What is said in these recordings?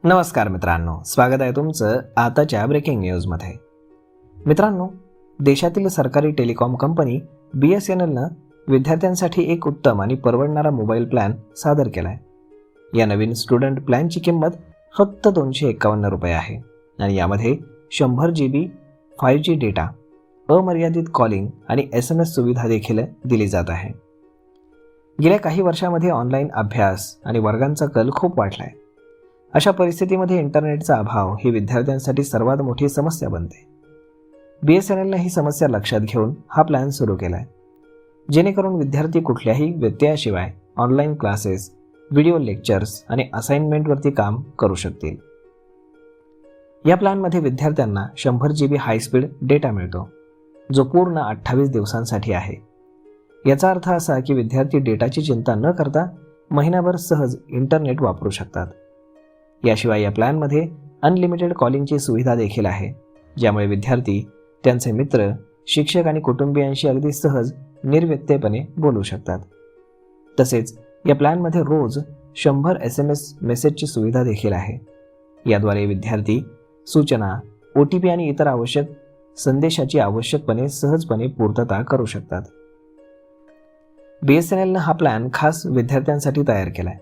नमस्कार मित्रांनो, स्वागत आहे तुमचं आताच्या ब्रेकिंग न्यूजमध्ये। मित्रांनो, देशातील सरकारी टेलिकॉम कंपनी BSNLनं विद्यार्थ्यांसाठी एक उत्तम आणि परवडणारा मोबाईल प्लॅन सादर केला आहे। या नवीन स्टुडंट प्लॅनची किंमत फक्त 251 रुपये आहे आणि यामध्ये 100 GB 5G डेटा, अमर्यादित कॉलिंग आणि SMS सुविधा देखील दिली जात आहे। गेल्या काही वर्षांमध्ये ऑनलाईन अभ्यास आणि वर्गांचा कल खूप वाढला आहे। अशा परिस्थितीमध्ये इंटरनेटचा अभाव ही विद्यार्थ्यांसाठी सर्वात मोठी समस्या बनते। BSNLने ही समस्या लक्षात घेऊन हा प्लॅन सुरू केला आहे, जेणेकरून विद्यार्थी कुठल्याही व्यत्ययाशिवाय ऑनलाईन क्लासेस, व्हिडिओ लेक्चर्स आणि असाइनमेंटवरती काम करू शकतील। या प्लॅनमध्ये विद्यार्थ्यांना 100 GB हाय स्पीड डेटा मिळतो, जो पूर्ण 28 दिवसांसाठी आहे। याचा अर्थ असा की विद्यार्थी डेटाची चिंता न करता महिनाभर सहज इंटरनेट वापरू शकतात। याशिवाय या प्लॅनमध्ये अनलिमिटेड कॉलिंगची सुविधा देखील आहे, ज्यामुळे विद्यार्थी त्यांचे मित्र, शिक्षक आणि कुटुंबियांशी अगदी सहज निर्व्यत्ययपणे बोलू शकतात। तसेच या प्लॅनमध्ये रोज 100 SMS मेसेजची सुविधा देखील आहे। याद्वारे विद्यार्थी सूचना, OTP आणि इतर आवश्यक संदेशाची आवश्यकपणे सहजपणे पूर्तता करू शकतात। BSNLनं हा प्लॅन खास विद्यार्थ्यांसाठी तयार केला आहे,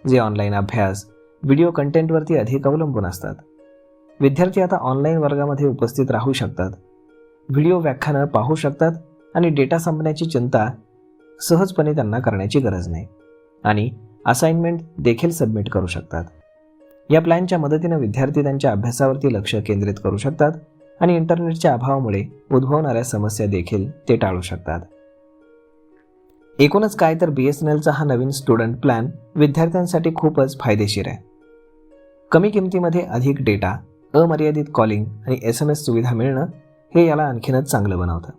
जे ऑनलाईन अभ्यास, व्हिडिओ कंटेंटवरती अधिक अवलंबून असतात। विद्यार्थी आता ऑनलाईन वर्गामध्ये उपस्थित राहू शकतात, व्हिडिओ व्याख्यानं पाहू शकतात आणि डेटा संपण्याची चिंता सहजपणे त्यांना करण्याची गरज नाही आणि असाइनमेंट देखील सबमिट करू शकतात। या प्लॅनच्या मदतीने विद्यार्थी त्यांच्या अभ्यासावरती लक्ष केंद्रित करू शकतात आणि इंटरनेटच्या अभावामुळे उद्भवणाऱ्या समस्या देखील ते टाळू शकतात। एकूणच काय तर BSNLचा हा नवीन स्टुडंट प्लॅन विद्यार्थ्यांसाठी खूपच फायदेशीर आहे। कमी किमतीमध्ये अधिक डेटा, अमर्यादित कॉलिंग आणि SMS सुविधा मिळणं हे याला आणखीनच चांगलं बनवतं,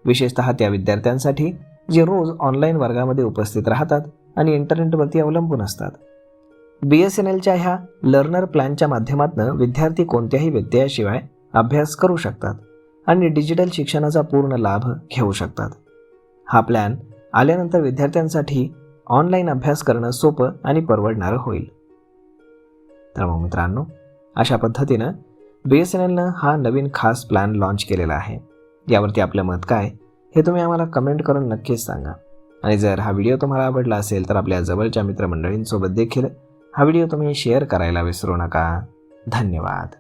विशेषतः त्या विद्यार्थ्यांसाठी जे रोज ऑनलाईन वर्गामध्ये उपस्थित राहतात आणि इंटरनेटवरती अवलंबून असतात। BSNLच्या ह्या लर्नर प्लॅनच्या माध्यमातून विद्यार्थी कोणत्याही व्यत्ययाशिवाय अभ्यास करू शकतात आणि डिजिटल शिक्षणाचा पूर्ण लाभ घेऊ शकतात। हा प्लॅन आल्यानंतर विद्यार्थ्यांसाठी ऑनलाईन अभ्यास करणं सोपं आणि परवडणारं होईल। तर मग मित्रांनो, अशा पद्धतीनं BSNLनं हा नवीन खास प्लॅन लॉन्च केलेला आहे। यावरती आपलं मत काय हे तुम्ही आम्हाला कमेंट करून नक्कीच सांगा आणि जर हा व्हिडिओ तुम्हाला आवडला असेल तर आपल्या जवळच्या मित्रमंडळींसोबत देखील हा व्हिडिओ तुम्ही शेअर करायला विसरू नका। धन्यवाद।